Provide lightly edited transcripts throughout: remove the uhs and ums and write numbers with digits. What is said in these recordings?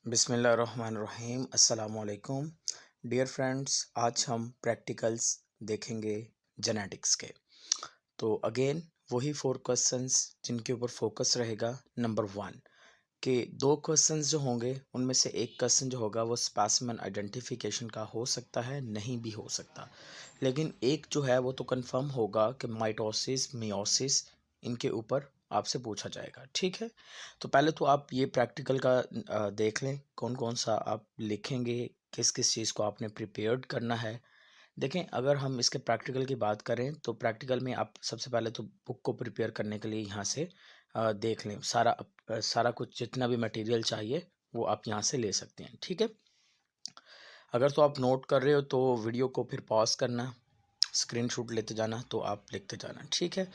बिस्मिल्लाहिर्रहमानिर्रहीम अस्सलामुअलैकुम dear friends. आज हम प्रैक्टिकल्स देखेंगे जेनेटिक्स के। तो अगेन वही 4 क्वेश्चंस जिनके ऊपर फोकस रहेगा। नंबर 1 के 2 क्वेश्चंस जो होंगे उनमें से एक क्वेश्चन जो होगा वो स्पेसिमेन आइडेंटिफिकेशन का हो सकता है, नहीं भी हो सकता, लेकिन एक जो है वो तो कंफर्म होगा कि माइटोसिस मियोसिस इनके ऊपर आपसे पूछा जाएगा। ठीक है, तो पहले तो आप ये प्रैक्टिकल का देख लें कौन कौन सा आप लिखेंगे, किस किस चीज़ को आपने प्रिपेयर्ड करना है। देखें, अगर हम इसके प्रैक्टिकल की बात करें तो प्रैक्टिकल में आप सबसे पहले तो बुक को प्रिपेयर करने के लिए यहाँ से देख लें। सारा कुछ जितना भी मटेरियल चाहिए वो आप यहाँ से ले सकते हैं। ठीक है, अगर तो आप नोट कर रहे हो तो वीडियो को फिर पॉज करना, स्क्रीनशॉट लेते जाना, तो आप लिखते जाना। ठीक है,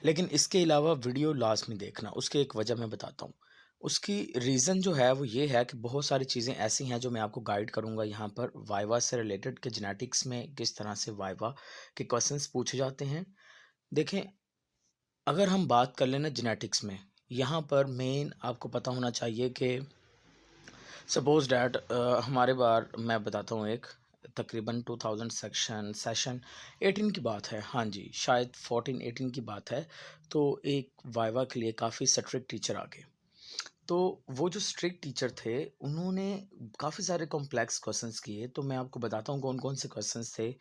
लेकिन इसके अलावा वीडियो लाजमी देखना। उसकी एक वजह मैं बताता हूँ। उसकी रीज़न जो है वो ये है कि बहुत सारी चीज़ें ऐसी हैं जो मैं आपको गाइड करूँगा यहाँ पर वाइवा से रिलेटेड, कि जेनेटिक्स में किस तरह से वाइवा के क्वेश्चंस पूछे जाते हैं। देखें, अगर हम बात कर लेना जेनेटिक्स में, यहाँ पर मेन आपको पता होना चाहिए कि सपोज डैट हमारे बार मैं बताता हूँ एक तकरीबन 2000 सेशन 18 की बात है। हाँ जी, शायद 14-18 की बात है। तो एक वाइवा के लिए काफ़ी स्ट्रिक्ट टीचर आ गए। तो वो जो स्ट्रिक्ट टीचर थे उन्होंने काफ़ी सारे कॉम्प्लेक्स क्वेश्चंस किए। तो मैं आपको बताता हूँ कौन कौन से क्वेश्चंस थे।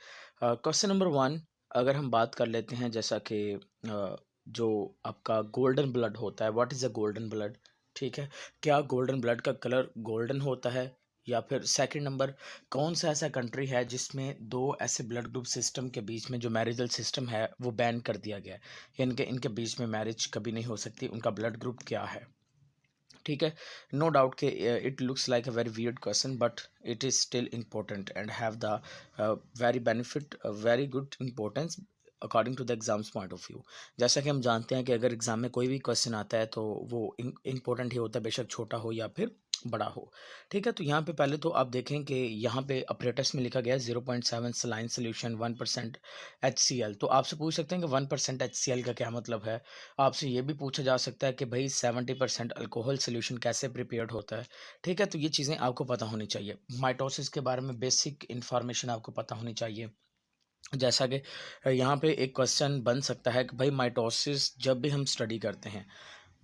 क्वेश्चन नंबर 1 अगर हम बात कर लेते हैं, जैसा कि जो आपका गोल्डन ब्लड होता है, what is a golden blood. ठीक है, क्या गोल्डन ब्लड का कलर गोल्डन होता है? या फिर सेकंड नंबर, कौन सा ऐसा कंट्री है जिसमें दो ऐसे ब्लड ग्रुप सिस्टम के बीच में जो मैरिजल सिस्टम है वो बैन कर दिया गया है, यानी कि इनके बीच में मैरिज कभी नहीं हो सकती, उनका ब्लड ग्रुप क्या है? ठीक है, नो डाउट कि it looks like a very weird question but it is still important and have the very benefit, very good importance according to the exams point of view. जैसा कि हम जानते हैं कि अगर एग्जाम में कोई भी क्वेश्चन आता है तो वो इम्पोर्टेंट ही होता है, बेशक छोटा हो या फिर बड़ा हो। ठीक है, तो यहाँ पे पहले तो आप देखें कि यहाँ पे अपरेटस में लिखा गया है 0.7 सलाइन सोल्यूशन 1% HCl। तो आपसे पूछ सकते हैं कि 1% HCl का क्या मतलब है। आपसे ये भी पूछा जा सकता है कि भाई 70% अल्कोहल सोल्यूशन कैसे प्रिपेयर्ड होता है। ठीक है, तो ये चीज़ें आपको पता होनी चाहिए। माइटोसिस के बारे में बेसिक इन्फॉर्मेशन आपको पता होनी चाहिए। जैसा कि यहाँ पे एक क्वेश्चन बन सकता है कि भाई माइटोसिस जब भी हम स्टडी करते हैं,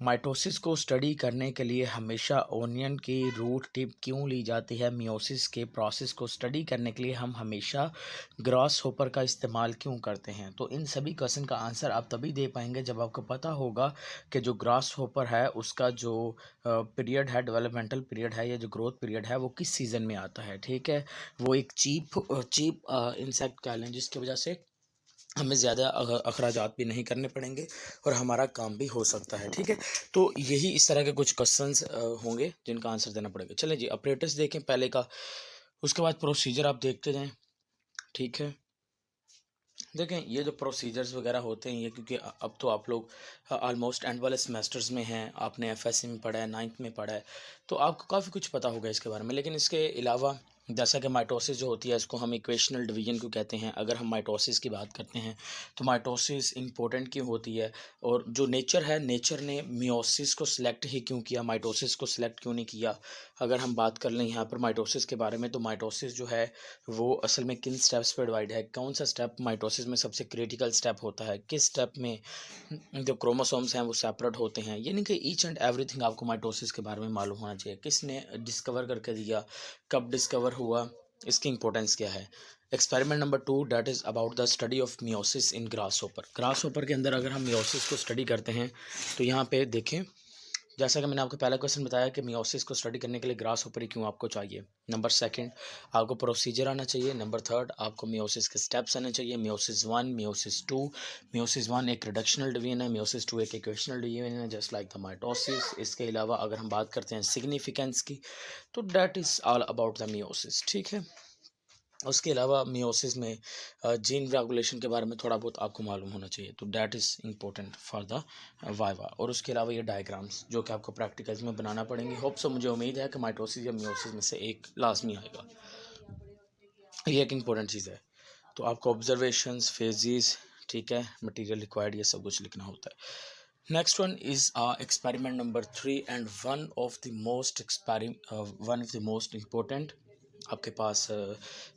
माइटोसिस को स्टडी करने के लिए हमेशा ओनियन की रूट टिप क्यों ली जाती है? मियोसिस के प्रोसेस को स्टडी करने के लिए हम हमेशा ग्रास होपर का इस्तेमाल क्यों करते हैं? तो इन सभी क्वेश्चन का आंसर आप तभी दे पाएंगे जब आपको पता होगा कि जो ग्रास होपर है उसका जो पीरियड है, डेवलपमेंटल पीरियड है या जो ग्रोथ पीरियड है वो किस सीज़न में आता है। ठीक है, वो एक चीप इंसेक्ट कह लें जिसकी वजह से हमें ज़्यादा अखराजात भी नहीं करने पड़ेंगे और हमारा काम भी हो सकता है। ठीक है, तो यही इस तरह के कुछ क्वेश्चंस होंगे जिनका आंसर देना पड़ेगा। चलें जी, ऑपरेटर्स देखें पहले का, उसके बाद प्रोसीजर आप देखते जाएं। ठीक है, देखें ये जो प्रोसीजर्स वगैरह होते हैं ये, क्योंकि अब तो आप लोग ऑलमोस्ट एंड वाले सेमेस्टर्स में हैं, आपने एफएससी में पढ़ा है, 9th में पढ़ा है, तो आपको काफ़ी कुछ पता होगा इसके बारे में। लेकिन इसके अलावा जैसा कि माइटोसिस जो होती है इसको हम इक्वेशनल डिवीजन क्यों कहते हैं। अगर हम माइटोसिस की बात करते हैं तो माइटोसिस इंपॉर्टेंट क्यों होती है, और जो नेचर है, नेचर ने मियोसिस को सिलेक्ट ही क्यों किया, माइटोसिस को सिलेक्ट क्यों नहीं किया। अगर हम बात कर लें यहाँ पर माइटोसिस के बारे में, तो माइटोसिस जो है वो असल में किन स्टेप्स पर डिवाइड है, कौन सा स्टेप माइटोसिस में सबसे क्रिटिकल स्टेप होता है, किस स्टेप में जो क्रोमोसोम्स हैं वो सेपरेट होते हैं, यानी कि ईच एंड एवरीथिंग आपको माइटोसिस के बारे में मालूम होना चाहिए। किसने डिस्कवर करके दिया, कब डिस्कवर हुआ, इसकी इंपॉर्टेंस क्या है। Experiment number 2 that is about the study of meiosis in grass hopper. Grass hopper के अंदर अगर हम मियोसिस को स्टडी करते हैं तो यहाँ पे देखें, जैसा कि मैंने आपको पहला क्वेश्चन बताया कि मियोसिस को स्टडी करने के लिए ग्रास होपर ही क्यों आपको चाहिए। नंबर सेकंड, आपको प्रोसीजर आना चाहिए। नंबर थर्ड, आपको मियोसिस के स्टेप्स आने चाहिए। Meiosis 1, meiosis 2। मियोसिस 1 एक रिडक्शनल डिवीजन है, मियोसिस 2 एक इक्वेशनल डिवीजन है, जस्ट लाइक द माइटोसिस। इसके अलावा अगर हम बात करते हैं सिग्निफिकेंस की, तो that is all about the meiosis. ठीक है, उसके अलावा मियोसिस में जीन रेगुलेशन के बारे में थोड़ा बहुत आपको मालूम होना चाहिए, तो that is important for the viva. और उसके अलावा ये डायग्राम्स जो कि आपको प्रैक्टिकल्स में बनाना पड़ेंगे। होप सो, मुझे उम्मीद है कि माइटोसिस या मियोसिस में से एक लाजमी आएगा। ये एक इम्पोर्टेंट चीज़ है। तो आपको ऑब्जर्वेशंस, फेजेस, ठीक है, मटेरियल रिक्वायर्ड, ये सब कुछ लिखना होता है। Next one is experiment number 3 and one of the most important आपके पास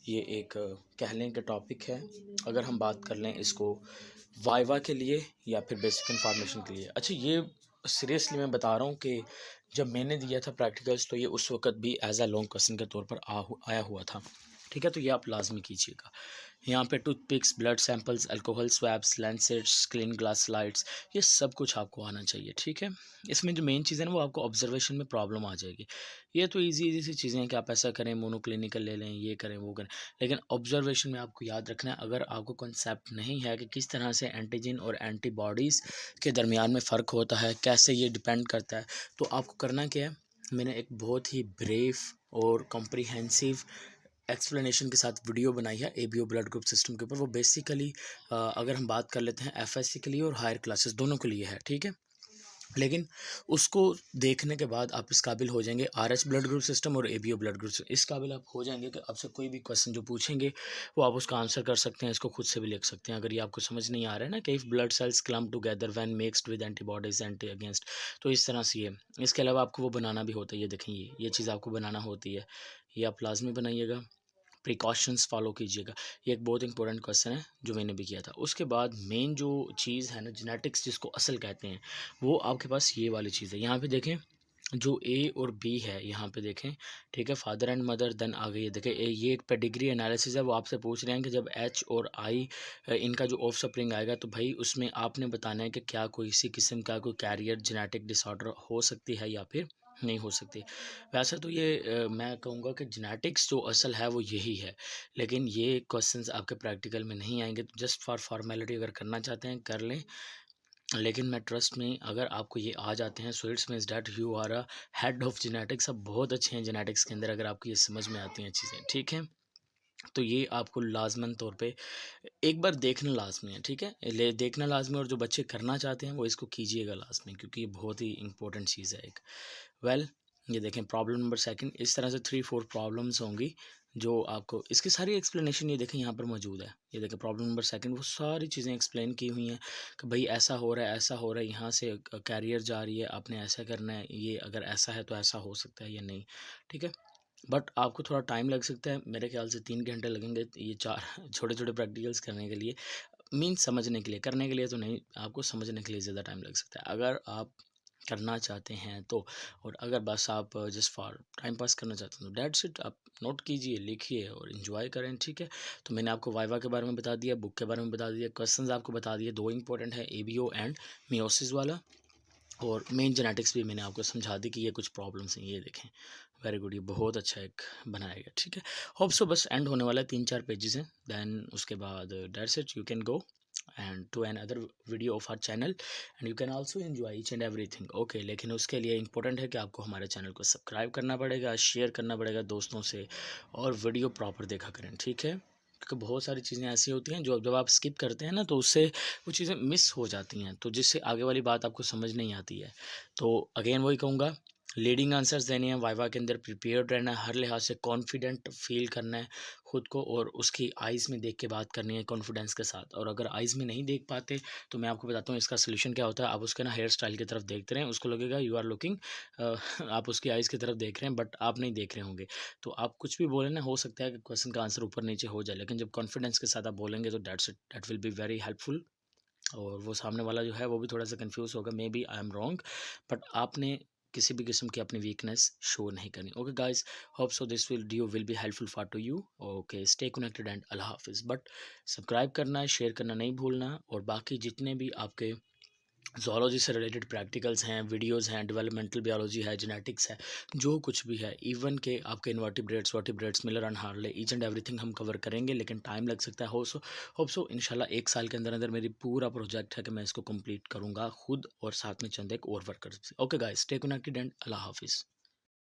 ये एक कह लें कि टॉपिक है। अगर हम बात कर लें इसको वाइवा के लिए या फिर बेसिक इन्फॉर्मेशन के लिए। अच्छा, ये सीरियसली मैं बता रहा हूँ कि जब मैंने दिया था प्रैक्टिकल्स तो ये उस वक्त भी एज अ लॉन्ग क्वेश्चन के तौर पर आया हुआ था। ठीक है, तो ये आप लाजमी कीजिएगा। यहाँ पे toothpicks, blood samples, alcohol swabs, lancets, clean glass slides, ये सब कुछ आपको आना चाहिए। ठीक है, इसमें जो मेन चीज़ है ना वो आपको ऑब्जर्वेशन में प्रॉब्लम आ जाएगी। ये तो इजी इजी सी चीज़ें हैं कि आप ऐसा करें, मोनोक्लिनिकल ले लें, ये करें वो करें, लेकिन ऑब्जर्वेशन में आपको याद रखना है। अगर आपको कॉन्सेप्ट नहीं है कि किस तरह से एंटीजन और एंटीबॉडीज़ के दरमियान में फ़र्क होता है, कैसे ये डिपेंड करता है, तो आपको करना क्या है। मैंने एक बहुत ही ब्रीफ और कॉम्प्रिहेंसिव एक्सप्लेनेशन के साथ वीडियो बनाई है एबीओ ब्लड ग्रुप सिस्टम के ऊपर। वो बेसिकली अगर हम बात कर लेते हैं एफएससी के लिए और हायर क्लासेस दोनों के लिए है। ठीक है, लेकिन उसको देखने के बाद आप इस काबिल हो जाएंगे, आरएच ब्लड ग्रुप सिस्टम और एबीओ ब्लड ग्रुप सिस्टम, इस काबिल आप हो जाएंगे कि आपसे कोई भी क्वेश्चन जो पूछेंगे वो आप उसका आंसर कर सकते हैं। इसको खुद से भी लिख सकते हैं अगर ये आपको समझ नहीं आ रहा है ना कि if blood cells clump together when mixed with antibodies anti against, तो इस तरह से ये। इसके अलावा आपको वो बनाना भी होता है, ये देखें, ये चीज़ आपको बनाना होती है, ये आप लाजमी बनाइएगा। प्रिकॉशंस फॉलो कीजिएगा। ये एक बहुत इंपॉर्टेंट क्वेश्चन है जो मैंने भी किया था। उसके बाद मेन जो चीज़ है ना, जेनेटिक्स जिसको असल कहते हैं, वो आपके पास ये वाली चीज़ है। यहाँ पे देखें, जो ए और बी है यहाँ पे देखें। ठीक है, फादर एंड मदर, देन आगे ये देखें ये एक पेडिग्री एनालिसिस है। वो आपसे पूछ रहे हैं कि जब एच और आई इनका जो ऑफ स्प्रिंग आएगा तो भाई उसमें आपने बताना है कि क्या कोई किसी किस्म का कोई कैरियर जेनेटिक डिसऑर्डर हो सकती है या फिर नहीं हो सकती। वैसे तो ये मैं कहूँगा कि जेनेटिक्स जो असल है वो यही है, लेकिन ये क्वेश्चंस आपके प्रैक्टिकल में नहीं आएंगे। तो जस्ट फॉर फॉर्मेलिटी अगर करना चाहते हैं कर लें, लेकिन मैं ट्रस्ट में अगर आपको ये आ जाते हैं so it's means that you are a head of genetics. अब बहुत अच्छे हैं जेनेटिक्स के अंदर अगर आपको ये समझ में आती हैं चीज़ें। ठीक है, तो ये आपको लाजमन तौर पे एक बार देखना लाजमी है। ठीक है, ले देखना लाजमी, और जो बच्चे करना चाहते हैं वो इसको कीजिएगा लाजमी, क्योंकि ये बहुत ही इंपॉर्टेंट चीज़ है एक। वेल, ये देखें प्रॉब्लम नंबर सेकंड, इस तरह से 3-4 प्रॉब्लम्स होंगी जो आपको इसकी सारी एक्सप्लेनेशन ये देखें यहाँ पर मौजूद है। ये देखें प्रॉब्लम नंबर सेकंड, वो सारी चीज़ें एक्सप्लेन की हुई हैं कि भाई ऐसा हो रहा है, ऐसा हो रहा है, यहाँ से कैरियर जा रही है, आपने ऐसा करना है, ये अगर ऐसा है तो ऐसा हो सकता है या नहीं। ठीक है, बट आपको थोड़ा टाइम लग सकता है, मेरे ख्याल से 3 घंटे लगेंगे ये 4 छोटे छोटे प्रैक्टिकल्स करने के लिए। मीन्स समझने के लिए, करने के लिए तो नहीं, आपको समझने के लिए ज़्यादा टाइम लग सकता है अगर आप करना चाहते हैं तो। और अगर बस आप जस्ट फॉर टाइम पास करना चाहते हैं तो डेट्स इट, आप नोट कीजिए, लिखिए और इन्जॉय करें। ठीक है, तो मैंने आपको वाइवा के बारे में बता दिया, बुक के बारे में बता दिया, क्वेश्चंस आपको बता दिए, 2 इंपॉर्टेंट है एबीओ एंड मियोसिस वाला, और मेन जेनेटिक्स भी मैंने आपको समझा दी कि ये कुछ प्रॉब्लम्स हैं। ये देखें, वेरी गुड, ये बहुत अच्छा एक बनाया गया। ठीक है, होप सो, बस एंड होने वाला है, 3-4 पेजेस हैं, देन उसके बाद that's it, you can go and to another video of our channel and you can also enjoy each and everything, okay। लेकिन उसके लिए इंपॉर्टेंट है कि आपको हमारे चैनल को सब्सक्राइब करना पड़ेगा, शेयर करना पड़ेगा दोस्तों से, और वीडियो प्रॉपर देखा करें। ठीक है, क्योंकि बहुत सारी चीज़ें ऐसी होती हैं जो जब आप स्किप करते हैं ना तो उससे वो चीज़ें मिस हो जाती हैं, तो जिससे आगे वाली बात आपको समझ नहीं आती है। तो अगेन वही कहूँगा, लीडिंग आंसर्स देने हैं वाइवा के अंदर, प्रिपेयर्ड रहना है, हर लिहाज से कॉन्फिडेंट फील करना है खुद को, और उसकी आइज़ में देख के बात करनी है कॉन्फिडेंस के साथ। और अगर आइज़ में नहीं देख पाते तो मैं आपको बताता हूँ इसका सोल्यूशन क्या होता है। आप उसके ना हेयर स्टाइल की तरफ देखते रहें, उसको लगेगा यू आर लुकिंग आप उसकी आइज़ की तरफ देख रहे हैं बट आप नहीं देख रहे होंगे। तो आप कुछ भी बोलें ना, हो सकता है कि क्वेश्चन का आंसर ऊपर नीचे हो जाए, लेकिन जब कॉन्फिडेंस के साथ आप बोलेंगे तो that will be very helpful. और वो सामने वाला जो है वो भी थोड़ा सा कंफ्यूज होगा, maybe I am wrong, but आपने किसी भी किस्म की अपनी वीकनेस शो नहीं करनी। Okay guys, hope so this video will be helpful for to you. Okay, stay connected and अल्लाह हाफिज़। बट सब्सक्राइब करना है, शेयर करना नहीं भूलना, और बाकी जितने भी आपके ज़ूलॉजी से रिलेटेड प्रैक्टिकल्स हैं, वीडियोस हैं, डेवलपमेंटल बायोलॉजी है, जेनेटिक्स है, जो कुछ भी है, इवन के आपके invertebrates vertebrates, Miller and Harley, each and everything हम कवर करेंगे, लेकिन टाइम लग सकता है। होप सो इंशाल्लाह 1 साल के अंदर अंदर मेरी पूरा प्रोजेक्ट है कि मैं इसको कंप्लीट करूँगा खुद और साथ में चंद एक और workers. Okay guys, stay connected and अल्लाह हाफिज़।